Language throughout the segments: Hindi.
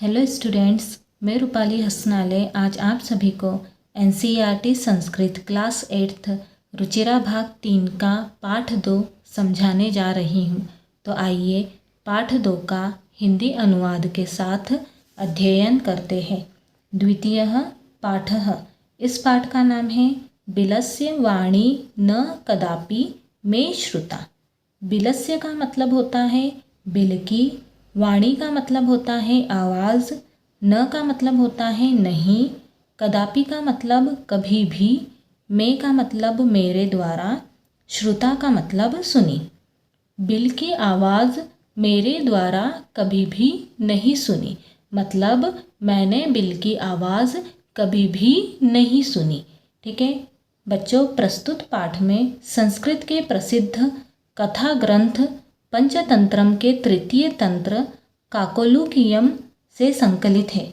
हेलो स्टूडेंट्स, मैं रूपाली हसनाले आज आप सभी को NCERT Sanskrit class 8th Ruchira भाग 3 का पाठ 2 समझाने जा रही हूँ। तो आइए पाठ 2 का हिंदी अनुवाद के साथ अध्ययन करते हैं। द्वितीयः पाठः। इस पाठ का नाम है बिलस्य वाणी न कदापि मे श्रुता। बिलस्य का मतलब होता है बिल की, वाणी का मतलब होता है आवाज़, न का मतलब होता है नहीं, कदापि का मतलब कभी भी, मैं का मतलब मेरे द्वारा, श्रुता का मतलब सुनी। बिल की आवाज़ मेरे द्वारा कभी भी नहीं सुनी, मतलब मैंने बिल की आवाज़ कभी भी नहीं सुनी। ठीक है बच्चों, प्रस्तुत पाठ में संस्कृत के प्रसिद्ध कथा ग्रंथ पंचतंत्रम के तृतीय तंत्र काकोलुकीयम से संकलित है।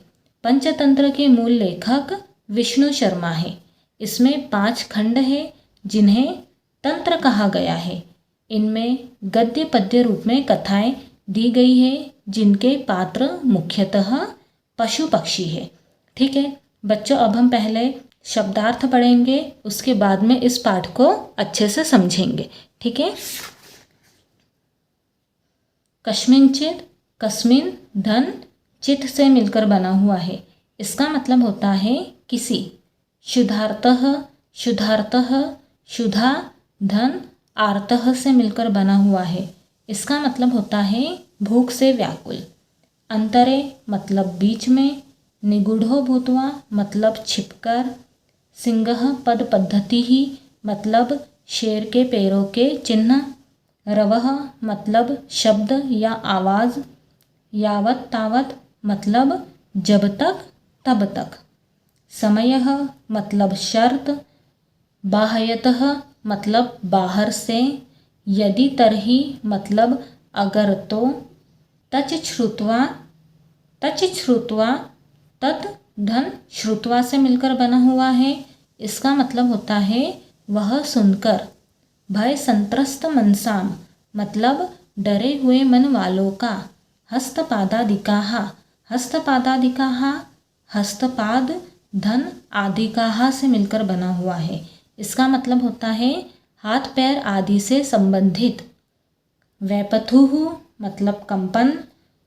पंचतंत्र के मूल लेखक विष्णु शर्मा है। इसमें 5 खंड है जिन्हें तंत्र कहा गया है। इनमें गद्य पद्य रूप में कथाएं दी गई है जिनके पात्र मुख्यतः पशु पक्षी है। ठीक है बच्चों, अब हम पहले शब्दार्थ पढ़ेंगे, उसके बाद में इस पाठ को अच्छे से समझेंगे। ठीक है। कस्मिंचित, कस्मिन धन चित से मिलकर बना हुआ है। इसका मतलब होता है किसी। शुद्धार्थः, शुद्धार्थः, शुद्धा धन आर्तः से मिलकर बना हुआ है। इसका मतलब होता है भूख से व्याकुल। अंतरे मतलब बीच में, निगूढ़ो भूत्वा मतलब छिपकर, सिंहः पद पद्धति ही मतलब शेर के पैरों के चिन्ह, रवः मतलब शब्द या आवाज़, यावत तावत मतलब जब तक तब तक, समयः मतलब शर्त, बाह्यतः मतलब बाहर से, यदि तरही मतलब अगर तो, तच श्रुत्वा, तच श्रुत्वा, तत् धन श्रुत्वा से मिलकर बना हुआ है। इसका मतलब होता है वह सुनकर। भय संत्रस्त मनसाम मतलब डरे हुए मन वालों का। हस्तपादादिकाहा, हस्तपादादिकाहा हस्तपाद धन आदिकाहा से मिलकर बना हुआ है। इसका मतलब होता है हाथ पैर आदि से संबंधित। वैपथुः मतलब कंपन,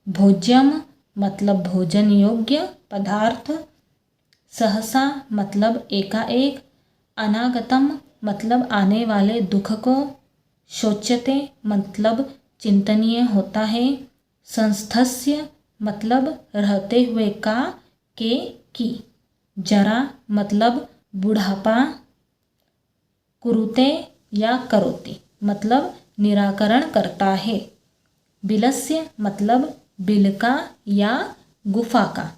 भोज्यम मतलब भोजन योग्य पदार्थ, सहसा मतलब एकाएक, अनागतम मतलब आने वाले दुख को, शोच्यते मतलब चिंतनीय होता है, संस्थस्य मतलब रहते हुए का, के की, जरा मतलब बुढ़ापा, कुरुते या करोति मतलब निराकरण करता है, बिलस्य मतलब बिल का या गुफा का।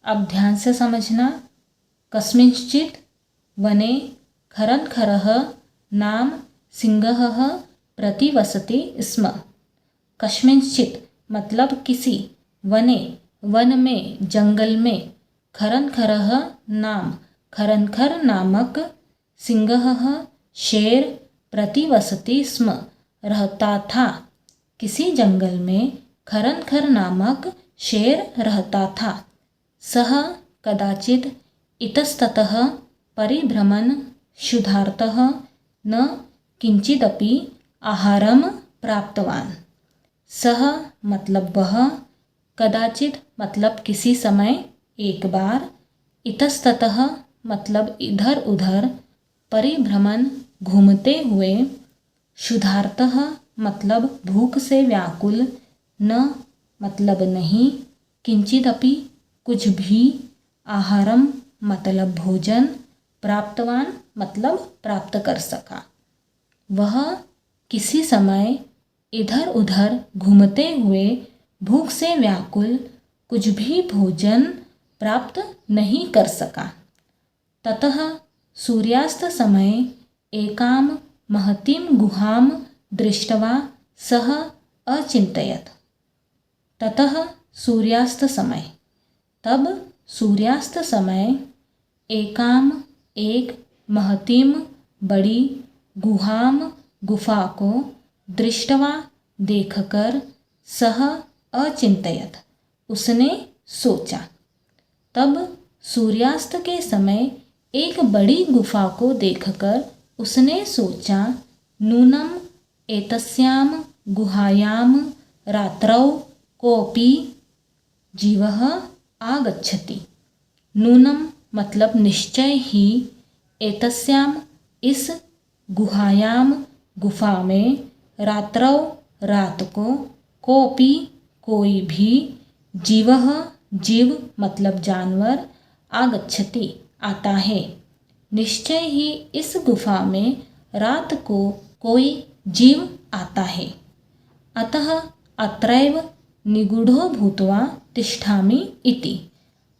अब ध्यान से समझना। कस्मिंश्चित् वने खरंखरः नाम सिंहः प्रतिवसति स्म। कस्मिंश्चित् मतलब किसी, वने वन में, जंगल में, खरंखरः नाम खरंखर नामक, सिंहः शेर, प्रतिवसति स्म रहता था, किसी जंगल में खरंखर नामक शेर रहता था। सह कदाचित इतस्ततः परिभ्रमन् शुद्धार्थः न किंचिदपि आहारम प्राप्तवान। सह मतलब वह, कदाचित मतलब किसी समय, एक बार, इतस्ततः मतलब इधर उधर, परिभ्रमण घूमते हुए, शुद्धार्थः मतलब भूख से व्याकुल, न मतलब नहीं, किंचिदपि कुछ भी, आहारम मतलब भोजन, प्राप्तवान मतलब प्राप्त कर सका। वह किसी समय इधर उधर घूमते हुए भूख से व्याकुल कुछ भी भोजन प्राप्त नहीं कर सका। ततः सूर्यास्त समय एकाम महतीम गुहाम दृष्ट्वा सह अचिंतयत्। ततः सूर्यास्त समय, तब सूर्यास्त समय, एकाम एक, महतीम बड़ी, गुहाम गुफा को, दृष्टवा देखकर, सह अचिंतयत, उसने सोचा। तब सूर्यास्त के समय एक बड़ी गुफा को देखकर उसने सोचा, नूनम एतस्याम गुहायाम रात्रौ कोऽपि जीवः आगच्छति। नूनम मतलब निश्चय ही, एतस्याम इस गुहायाम गुफा में, रात्रौ रात को, कोऽपि कोई भी, जीवः जीव मतलब जानवर, आगच्छति आता है। निश्चय ही इस गुफा में रात को कोई जीव आता है। अतः अत्रैव निगूढ़ो भूत्वा तिष्ठामि इति।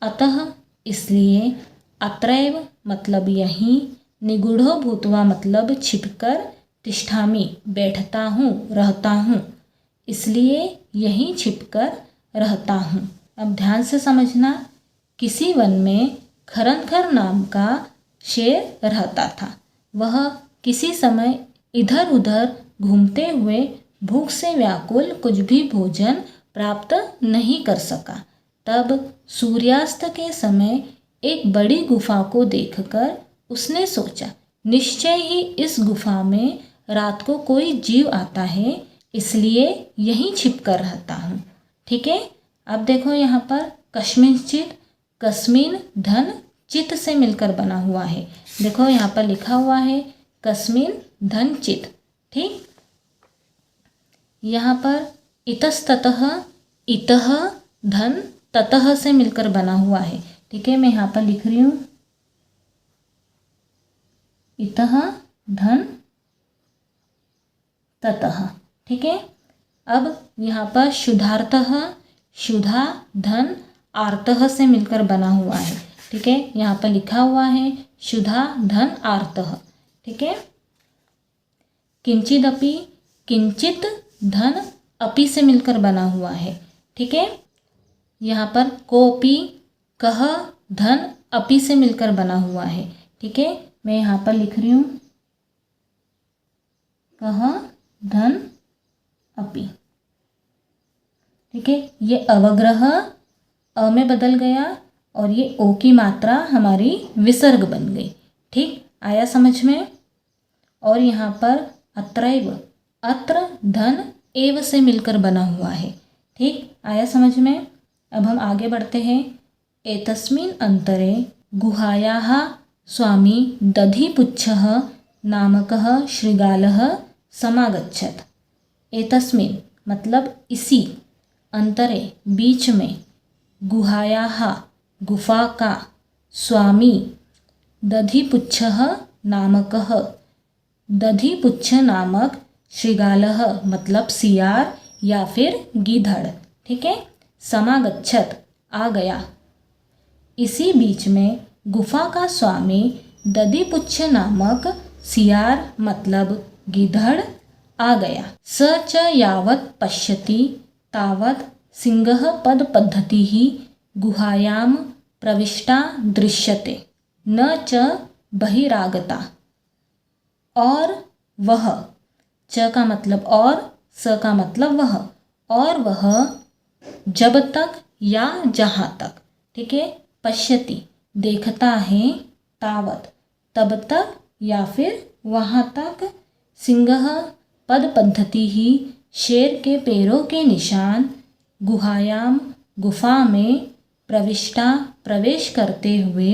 अतः इसलिए, अत्रैव मतलब यहीं, निगूढ़ो भूत्वा मतलब छिपकर, तिष्ठामि बैठता हूँ, रहता हूँ, इसलिए यहीं छिपकर रहता हूँ। अब ध्यान से समझना, किसी वन में खरंखर नाम का शेर रहता था। वह किसी समय इधर उधर घूमते हुए भूख से व्याकुल कुछ भी भोजन प्राप्त नहीं कर सका। तब सूर्यास्त के समय एक बड़ी गुफा को देखकर उसने सोचा, निश्चय ही इस गुफा में रात को कोई जीव आता है, इसलिए यहीं छिपकर रहता हूँ। ठीक है। अब देखो यहाँ पर कस्मिंश्चित्, कस्मिन धन चित से मिलकर बना हुआ है। देखो यहाँ पर लिखा हुआ है कस्मिन धन चित। ठीक। यहाँ पर इतस्ततः, इतः धन ततः से मिलकर बना हुआ है। ठीक है, मैं यहाँ पर लिख रही हूँ इतः धन ततः। ठीक है। अब यहाँ पर शुद्धार्थः, शुद्धा धन आर्तः से मिलकर बना हुआ है। ठीक है, यहाँ पर लिखा हुआ है शुद्धा धन आर्तः। ठीक है। किंचिदपि, किंचित धन अपि से मिलकर बना हुआ है। ठीक है। यहाँ पर कोपि, कह धन अपि से मिलकर बना हुआ है। ठीक है, मैं यहाँ पर लिख रही हूँ कह धन अपि। ठीक है, ये अवग्रह अ में बदल गया और ये ओ की मात्रा हमारी विसर्ग बन गई। ठीक, आया समझ में। और यहाँ पर अत्रैव, अत्र धन एव से मिलकर बना हुआ है। ठीक, आया समझ में। अब हम आगे बढ़ते हैं। एतस्मिन् अंतरे गुहायाः स्वामी दधिपुच्छः नामकः शृगालः समागच्छत्। एतस्मिन् मतलब इसी, अंतरे बीच में, गुहायाः गुफा का, स्वामी दधिपुच्छः नामकः, दधिपुच्छ नामक, शृगालः मतलब सियार या फिर गीधड़। ठीक है, समागच्छत आ गया। इसी बीच में गुफा का स्वामी दधिपुच्छ नामक सियार मतलब गीधड़ आ गया। स च यावत् पश्यति तावत् सिंहः पदपद्धतिः गुहायां प्रविष्टा दृश्यते, न च बहिरागता। और वह, च का मतलब और, स का मतलब वह, और वह जब तक या जहाँ तक, ठीक है, पश्यति देखता है, तावत तब तक या फिर वहाँ तक, सिंह पद पद्धति ही शेर के पैरों के निशान, गुहायाम गुफा में, प्रविष्टा प्रवेश करते हुए,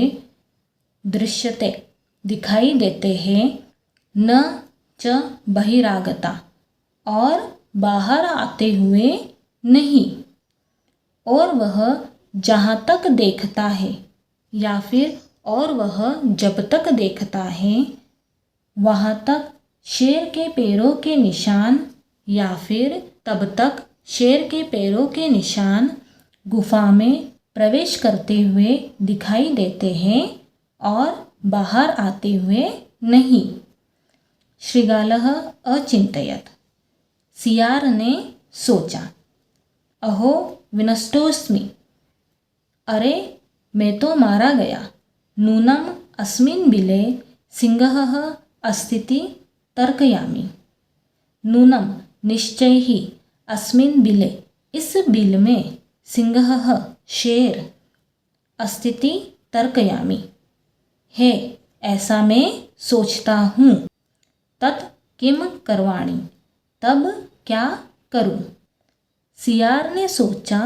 दृश्यते दिखाई देते हैं, न च बहिरागता और बाहर आते हुए नहीं। और वह जहाँ तक देखता है या फिर और वह जब तक देखता है वहाँ तक शेर के पैरों के निशान या फिर तब तक शेर के पैरों के निशान गुफा में प्रवेश करते हुए दिखाई देते हैं और बाहर आते हुए नहीं। शृगालः अचिंतयत्, सियार ने सोचा। अहो विनष्टोऽस्मि, अरे मैं तो मारा गया। नूनम अस्मिन् बिले सिंहः अस्तीति तर्कयामि। नूनम निश्चय ही, अस्मिन् बिले इस बिल में सिंहः शेर अस्ति तर्कयामि है ऐसा मैं सोचता हूँ। तत् किम करवाणि तब क्या करूँ। सियार ने सोचा,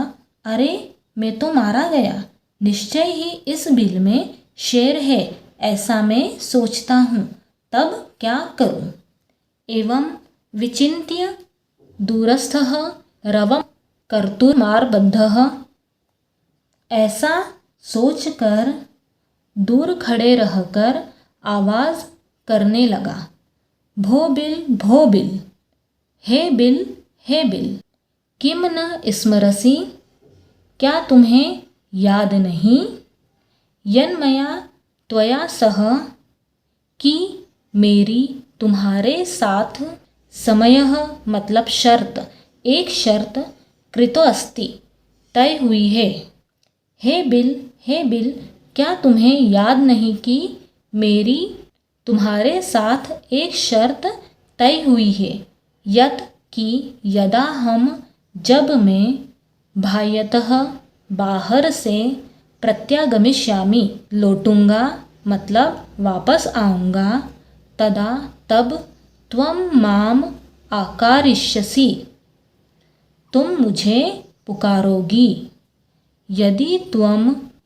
अरे मैं तो मारा गया, निश्चय ही इस बिल में शेर है ऐसा मैं सोचता हूँ, तब क्या करूँ। एवं विचिन्त्य दूरस्थः रवं कर्तुमारब्धः। ऐसा सोचकर दूर खड़े रहकर आवाज़ करने लगा, भो बिल, हे बिल, किम न स्मरसि, क्या तुम्हें याद नहीं, यन्मया त्वया सह, कि मेरी तुम्हारे साथ, समयः मतलब शर्त, एक शर्त, कृतो अस्ति तय हुई है। हे बिल, क्या तुम्हें याद नहीं कि मेरी तुम्हारे साथ एक शर्त तय हुई है, यत् कि यदा हम जब मैं बाह्यतः बाहर से प्रत्यागमिष्यामि लौटूंगा मतलब वापस आऊँगा, तदा तब त्वं माम आकारिष्यसि तुम मुझे पुकारोगी। यदि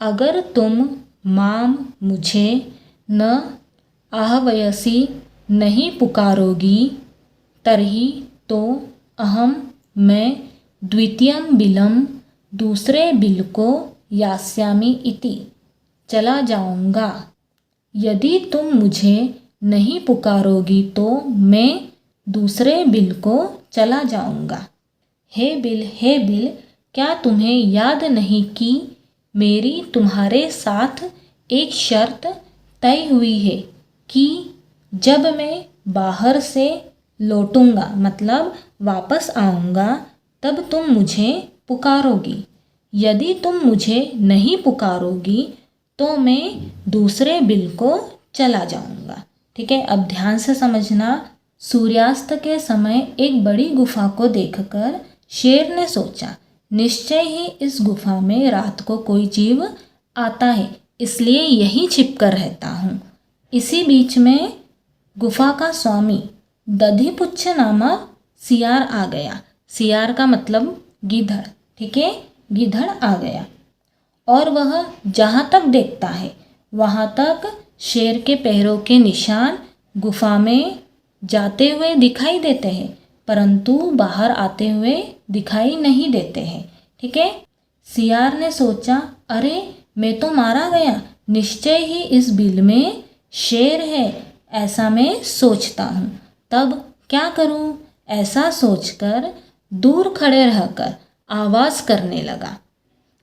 अगर तुम माम मुझे न आहवयसि नहीं पुकारोगी, तर्हि तो अहम मैं द्वितीयं बिलं दूसरे बिल को यास्यामि इति चला जाऊंगा। यदि तुम मुझे नहीं पुकारोगी तो मैं दूसरे बिल को चला जाऊंगा। हे बिल, क्या तुम्हें याद नहीं कि मेरी तुम्हारे साथ एक शर्त तय हुई है कि जब मैं बाहर से लौटूंगा मतलब वापस आऊँगा तब तुम मुझे पुकारोगी। यदि तुम मुझे नहीं पुकारोगी तो मैं दूसरे बिल को चला जाऊँगा। ठीक है, अब ध्यान से समझना। सूर्यास्त के समय एक बड़ी गुफा को देखकर शेर ने सोचा, निश्चय ही इस गुफा में रात को कोई जीव आता है, इसलिए यहीं छिप कर रहता हूँ। इसी बीच में गुफा का स्वामी दधिपुच्छ नामक सियार आ गया। सियार का मतलब गीधड़। ठीक है, गीधड़ आ गया और वह जहाँ तक देखता है वहाँ तक शेर के पैरों के निशान गुफा में जाते हुए दिखाई देते हैं, परंतु बाहर आते हुए दिखाई नहीं देते हैं। ठीक है, सियार ने सोचा, अरे मैं तो मारा गया, निश्चय ही इस बिल में शेर है ऐसा मैं सोचता हूँ, तब क्या करूँ। ऐसा सोचकर दूर खड़े रहकर आवाज़ करने लगा।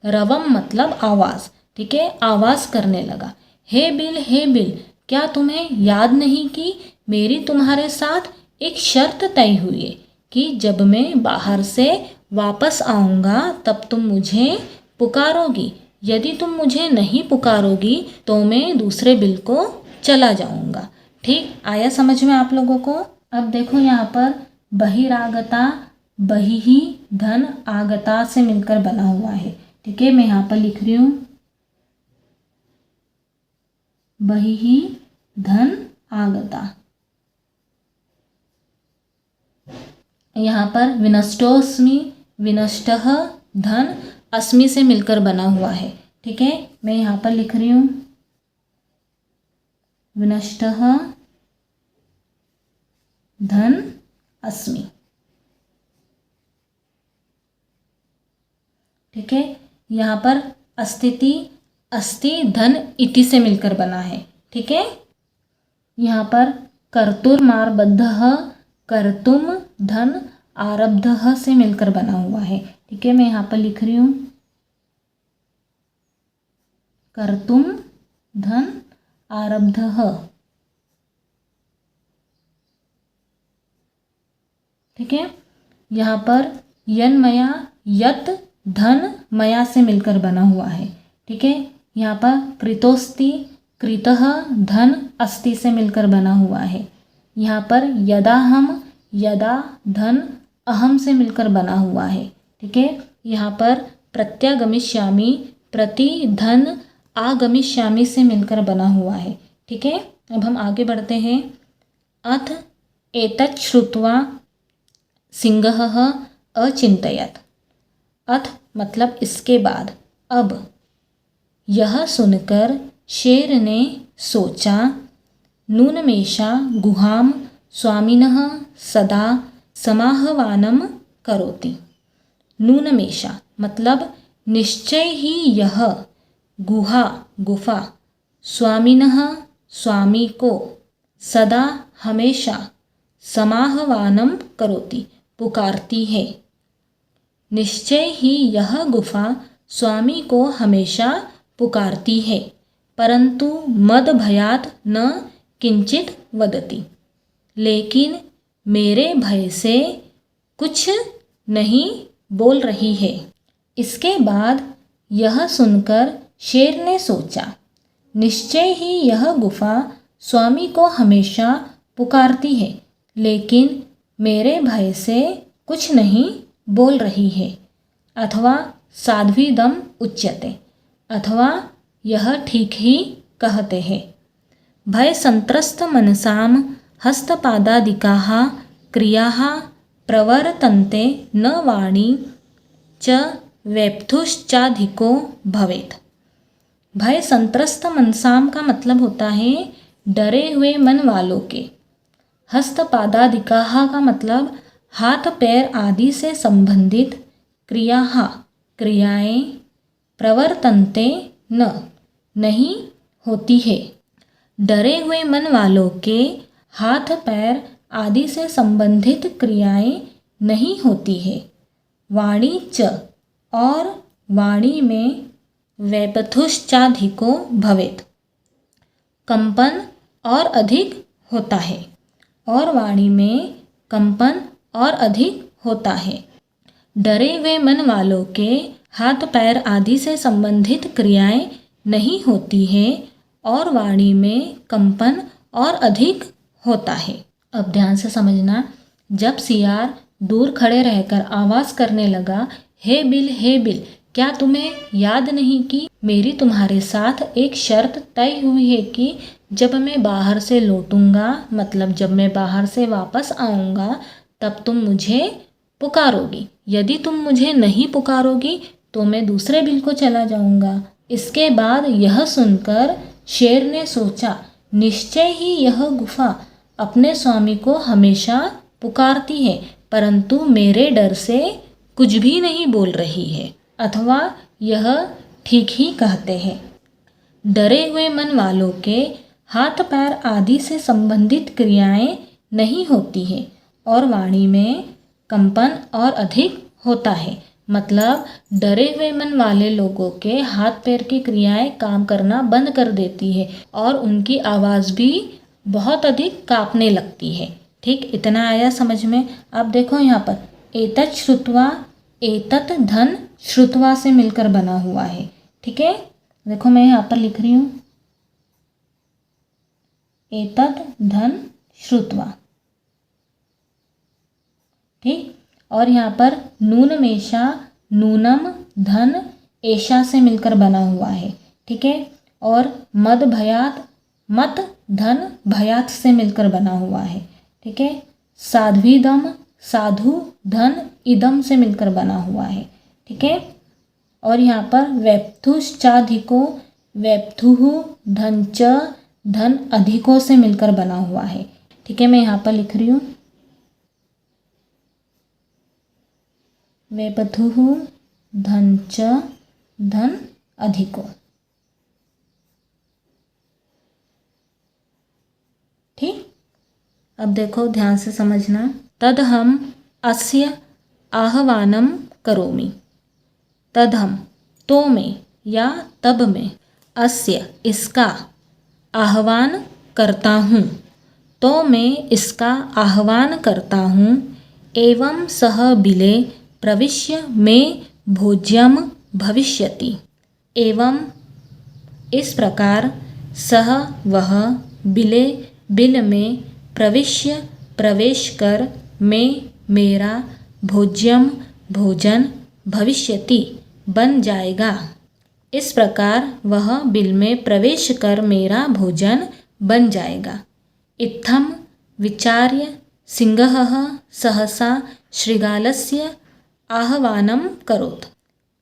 रवम मतलब आवाज़। ठीक है, आवाज़ करने लगा, हे बिल, क्या तुम्हें याद नहीं कि मेरी तुम्हारे साथ एक शर्त तय हुई है कि जब मैं बाहर से वापस आऊँगा तब तुम मुझे पुकारोगी। यदि तुम मुझे नहीं पुकारोगी तो मैं दूसरे बिल को चला जाऊँगा। ठीक, आया समझ में आप लोगों को। अब देखो यहाँ पर बहिरागता बहिहि धन आगता से मिलकर बना हुआ है। ठीक है, मैं यहाँ पर लिख रही हूँ बहिहि धन आगता। यहाँ पर विनष्टोऽस्मि, विनष्टः धन अस्मि से मिलकर बना हुआ है। ठीक है, मैं यहाँ पर लिख रही हूँ विनष्टः धन अस्मि। ठीक है, यहाँ पर अस्तिति अस्ति धन इति से मिलकर बना है। ठीक है, यहाँ पर कर्तुर्मारबद्धः कर्तुम धन आरब्धः से मिलकर बना हुआ है। ठीक है, मैं यहाँ पर लिख रही हूँ कर्तुम धन आरब्धः। ठीक है, यहाँ पर यन्मया यत धन मया से मिलकर बना हुआ है। ठीक है, यहाँ पर कृतोस्ति कृतः धन अस्ति से मिलकर बना हुआ है। यहाँ पर यदा हम यदा धन अहम से मिलकर बना हुआ है। ठीक है। यहाँ पर प्रत्यागमिष्यामि प्रति धन आगमिष्यामि से मिलकर बना हुआ है। ठीक है। अब हम आगे बढ़ते हैं। अथ एतत् श्रुत्वा सिंहः अचिन्तयत्। अथ मतलब इसके बाद, अब, यह सुनकर शेर ने सोचा, नूनमेषा गुहां स्वामिनः सदा समाहवानं करोति। नूनमेषा मतलब निश्चय ही यह, गुहा गुफा, स्वामिनः स्वामी को, सदा हमेशा, समाहवानं करोति पुकारती है। निश्चय ही यह गुफा स्वामी को हमेशा पुकारती है, परंतु मद भयात न किंचित वदति। लेकिन मेरे भय से कुछ नहीं बोल रही है। इसके बाद यह सुनकर शेर ने सोचा, निश्चय ही यह गुफा स्वामी को हमेशा पुकारती है, लेकिन मेरे भय से कुछ नहीं बोल रही है। अथवा साध्वीदम उच्यते, अथवा यह ठीक ही कहते हैं। भय संत्रस्त मनसाम हस्तपादादिकाः क्रियाः प्रवर्तन्ते न वाणी च वेप्थुश्चाधिको भवेत्। भय संत्रस्त मनसाम का मतलब होता है डरे हुए मन वालों के। हस्तपादादिकाः का मतलब हाथ पैर आदि से संबंधित, क्रियाएं, प्रवर्तन्ते न नहीं होती है। डरे हुए मन वालों के हाथ पैर आदि से संबंधित क्रियाएं नहीं होती है। वाणी च और वाणी में वैपथुश्चाधिको भवेत् कंपन और अधिक होता है, और वाणी में कंपन और अधिक होता है। डरे हुए मन वालों के हाथ पैर आदि से संबंधित क्रियाएं नहीं होती है और वाणी में कंपन और अधिक होता है। अब ध्यान से समझना, जब सियार दूर खड़े रहकर आवाज़ करने लगा, हे बिल, क्या तुम्हें याद नहीं कि मेरी तुम्हारे साथ एक शर्त तय हुई है कि जब मैं बाहर से लौटूंगा, मतलब जब मैं बाहर से वापस आऊँगा, तब तुम मुझे पुकारोगी। यदि तुम मुझे नहीं पुकारोगी तो मैं दूसरे बिल को चला जाऊँगा। इसके बाद यह सुनकर शेर ने सोचा, निश्चय ही यह गुफा अपने स्वामी को हमेशा पुकारती है, परंतु मेरे डर से कुछ भी नहीं बोल रही है। अथवा यह ठीक ही कहते हैं। डरे हुए मन वालों के हाथ पैर आदि से संबंधित क्रियाएं नहीं होती है और वाणी में कंपन और अधिक होता है। मतलब डरे हुए मन वाले लोगों के हाथ पैर की क्रियाएं काम करना बंद कर देती है और उनकी आवाज़ भी बहुत अधिक कांपने लगती है। ठीक, इतना आया समझ में। अब देखो यहाँ पर एतत् श्रुत्वा, एतत् धन श्रुत्वा से मिलकर बना हुआ है। ठीक है, देखो मैं यहाँ पर लिख रही हूँ एतत् धन श्रुत्वा। ठीक, और यहाँ पर नूनमेषा, नूनम धन एषा से मिलकर बना हुआ है। ठीक है, और मद भयात, मत धन भयात से मिलकर बना हुआ है। ठीक है, साध्वीदम, साधु धन इदम से मिलकर बना हुआ है। ठीक है, और यहाँ पर वेप्थुश्चाधिको, वेप्थुः धन च धन अधिको से मिलकर बना हुआ है। ठीक है, मैं यहाँ पर लिख रही हूँ वेपथुः धन च धन अधिको। ठीक, अब देखो ध्यान से समझना। तदहम अस्य आह्वानं करोमि। तदहम तो में या तब में, अस्य इसका, आह्वान करता हूँ, तो मैं इसका आह्वान करता हूँ। एवं सह बिले प्रविश्य में भोज्यम भविष्यति। एवं इस प्रकार, सह वह, बिले बिल में, प्रवेश कर, में मेरा, भोज्यम भोजन, भविष्यति बन जाएगा। इस प्रकार वह बिल में प्रवेश कर मेरा भोजन बन जाएगा। इत्थं विचार्य सिंहः सहसा शृगालस्य आह्वानं करोत्।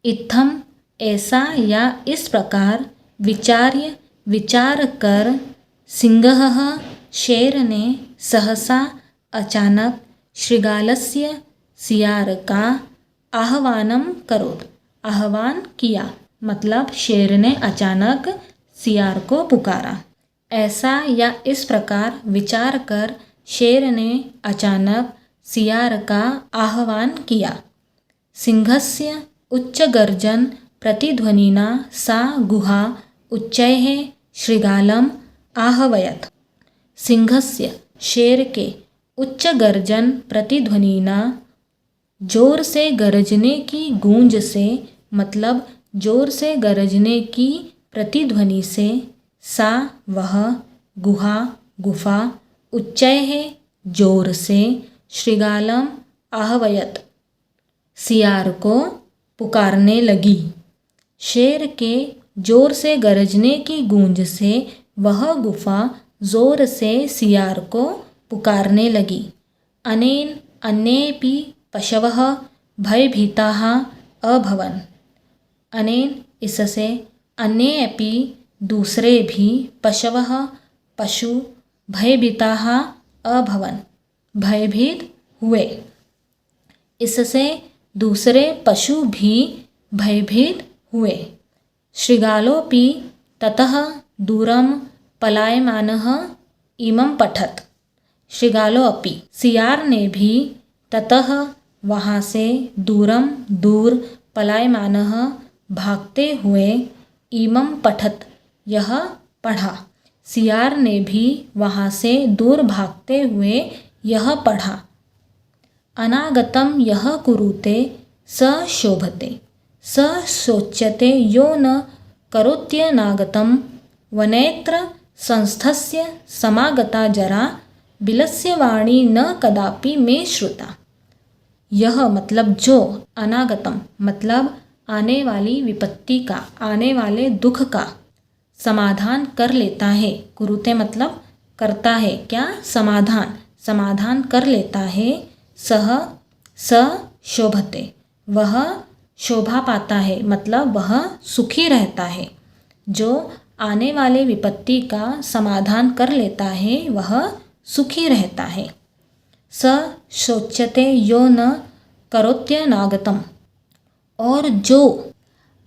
इत्थं ऐसा या इस प्रकार, विचार्य विचार कर, सिंहः शेर ने, सहसा अचानक, शृगालस्य सियार का, आह्वानं करोत् आह्वान किया, मतलब शेर ने अचानक सियार को पुकारा। ऐसा या इस प्रकार विचार कर शेर ने अचानक सियार का आह्वान किया। सिंहस्य उच्चगर्जन प्रतिध्वनिना सा गुहा उच्चैः शृगालम् आहवयत्। सिंहस्य शेर के उच्चगर्जन प्रतिध्वनिना जोर से गरजने की गूंज से, मतलब जोर से गरजने की प्रतिध्वनि से, सा वह, गुहा गुफा, उच्चैः जोर से, शृगालम आहवयत सियार को पुकारने लगी। शेर के जोर से गरजने की गूंज से वह गुफा जोर से सियार को पुकारने लगी। अनेन अन्येपि पशवः भयभीताः अभवन्। अनेन इससे, अन्येपि दूसरे भी, पशवः पशु, भयभीताः अभवन् भयभीत हुए। इससे दूसरे पशु भी भयभीत हुए। शृगालोऽपि ततः दूरं पलायमानः इमं पठत्। शृगालोऽपि, सियार ने भी, ततः वहाँ से, दूरम दूर, पलायमानः भागते हुए, इमं पठत् यह पढ़ा। सियार ने भी वहाँ से दूर भागते हुए यह पढ़ा। अनागतं यः कुरुते स शोभते, स शोच्यते यो न करोत्यनागतं। वनेत्र संस्थस्य समागता जरा, बिलस्य वाणी न कदापि मे श्रुता। यह मतलब जो, अनागतम मतलब आने वाली विपत्ति का, आने वाले दुख का समाधान कर लेता है। कुरुते मतलब करता है, क्या, समाधान, समाधान कर लेता है। सह स शोभते, वह शोभा पाता है, मतलब वह सुखी रहता है। जो आने वाले विपत्ति का समाधान कर लेता है वह सुखी रहता है। स शोच्यते यो न करोत्यनागतम, और जो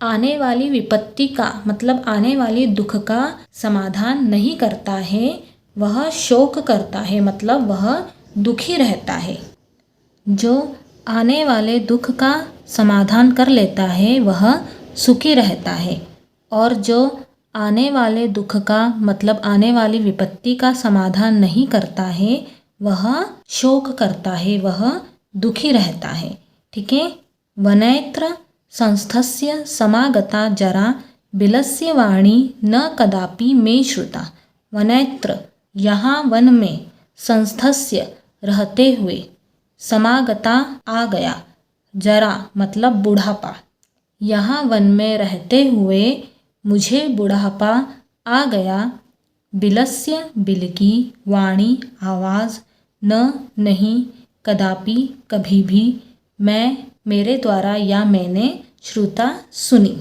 आने वाली विपत्ति का, मतलब आने वाली दुख का समाधान नहीं करता है वह शोक करता है, मतलब वह दुखी रहता है। जो आने वाले दुख का समाधान कर लेता है वह सुखी रहता है, और जो आने वाले दुख का, मतलब आने वाली विपत्ति का समाधान नहीं करता है वह शोक करता है, वह दुखी रहता है। ठीक है। वनेत्र संस्थस्य समागता जरा, बिलस्य वाणी न कदापि मे श्रुता। वनेत्र यहाँ वन में, संस्थस्य रहते हुए, समागता आ गया, जरा मतलब बुढ़ापा। यहाँ वन में रहते हुए मुझे बुढ़ापा आ गया। बिलस्य बिल की, वाणी आवाज़, न नहीं, कदापि कभी भी, मैं मेरे द्वारा या मैंने, श्रुता सुनी।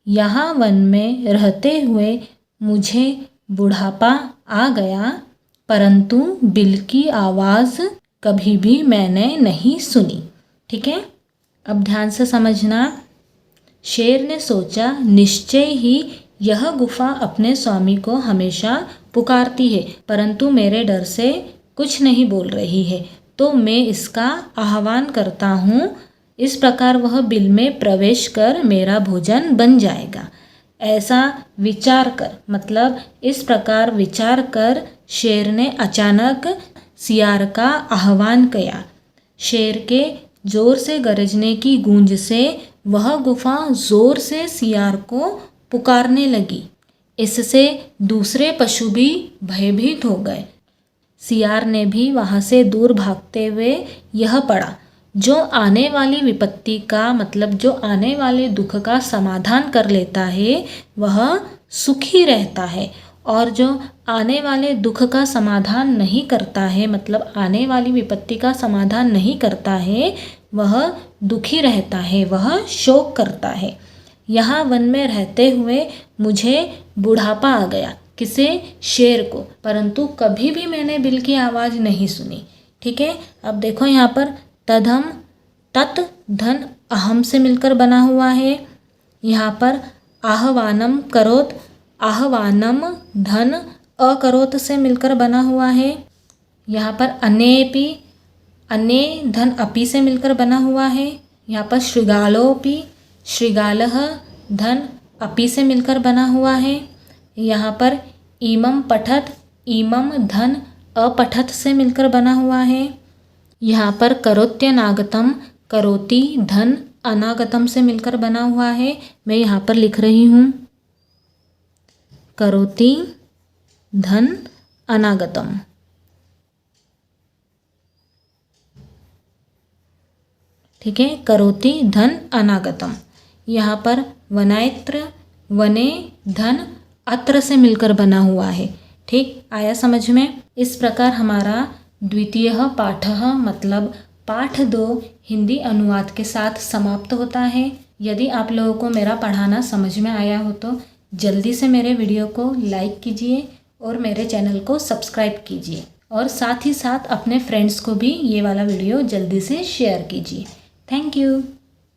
यहाँ वन में रहते हुए मुझे बुढ़ापा आ गया, परंतु बिल की आवाज़ कभी भी मैंने नहीं सुनी। ठीक है। अब ध्यान से समझना। शेर ने सोचा, निश्चय ही यह गुफा अपने स्वामी को हमेशा पुकारती है, परंतु मेरे डर से कुछ नहीं बोल रही है, तो मैं इसका आह्वान करता हूँ। इस प्रकार वह बिल में प्रवेश कर मेरा भोजन बन जाएगा। ऐसा विचार कर, मतलब इस प्रकार विचार कर शेर ने अचानक सियार का आह्वान किया। शेर के जोर से गरजने की गूंज से वह गुफा जोर से सियार को पुकारने लगी। इससे दूसरे पशु भी भयभीत हो गए। सियार ने भी वहाँ से दूर भागते हुए यह पढ़ा। जो आने वाली विपत्ति का मतलब जो आने वाले दुख का समाधान कर लेता है वह सुखी रहता है, और जो आने वाले दुख का समाधान नहीं करता है मतलब आने वाली विपत्ति का समाधान नहीं करता है वह दुखी रहता है, वह शोक करता है। यहाँ वन में रहते हुए मुझे बुढ़ापा आ गया, किसे? शेर को, परंतु कभी भी मैंने बिल की आवाज़ नहीं सुनी। ठीक है, अब देखो यहाँ पर तदम तत् धन अहम से मिलकर बना हुआ है। यहाँ पर आह्वानम करोत, आह्वानम धन अकरोत से मिलकर बना हुआ है। यहाँ पर अनेपि, अने धन अपि से मिलकर बना हुआ है। यहाँ पर श्रृगालोपि, श्रृगालः धन अपि से मिलकर बना हुआ है। यहाँ पर इमम पठत, इमम धन अपठत से मिलकर बना हुआ है। यहाँ पर करोत्यनागतम, करोति धन अनागतम से मिलकर बना हुआ है। मैं यहाँ पर लिख रही हूँ करोति धन अनागतम। ठीक है, करोति धन अनागतम। यहाँ पर वनायत्र, वने धन अत्र से मिलकर बना हुआ है। ठीक, आया समझ में? इस प्रकार हमारा द्वितीय पाठ मतलब पाठ 2 हिंदी अनुवाद के साथ समाप्त होता है। यदि आप लोगों को मेरा पढ़ाना समझ में आया हो तो जल्दी से मेरे वीडियो को लाइक कीजिए और मेरे चैनल को सब्सक्राइब कीजिए, और साथ ही साथ अपने फ्रेंड्स को भी ये वाला वीडियो जल्दी से शेयर कीजिए। Thank you.